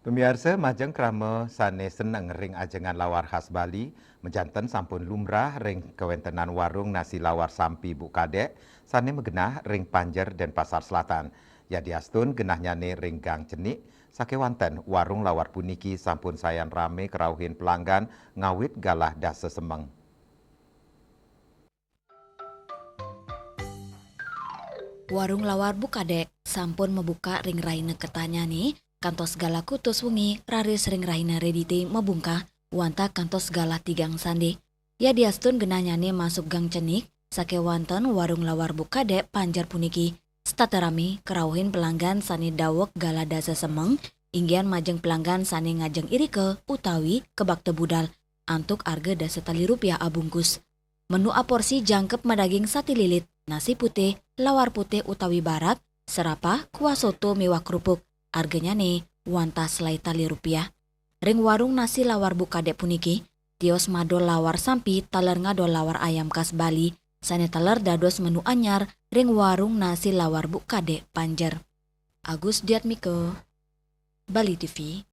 Pemirsa majeng krama sane seneng ring ajengan lawar khas Bali, menjanten sampun lumrah ring kewentenan warung nasi lawar Sampi Bukadek, sane megenah ring Panjer dan Pasar Selatan. Ya diastun genahnyane ring Gang Cenik, sakewanten warung lawar puniki sampun sayan rame kerauhin pelanggan ngawit galah dasa semeng. Warung lawar Bukadek sampun membuka ring raine ketanya nih, kantos gala kutus wengi raris ring raine redite membungkah wanta kantos gala tigang sande. Ya diastun genanyane masuk gang cenik, sake wanten warung lawar Bukadek Panjar puniki. Staterami kerauhin pelanggan sani dawek gala dasa semeng, inggian majeng pelanggan sani ngajeng irike utawi kebak tebudal, antuk arga dasa tali rupiah abungkus. Menu aporsi jangkep madaging sati lilit, nasi putih, lawar putih utawi barak, serapah, kuah soto mewah kerupuk. Harganya nih, wanta selai tali rupiah. Ring warung nasi lawar Bukadek puniki, tios madol lawar Sampi taler ngadol lawar ayam khas Bali, sane taler dados menu anyar ring warung nasi lawar Bukadek Panjer. Agus Diatmiko, Bali TV.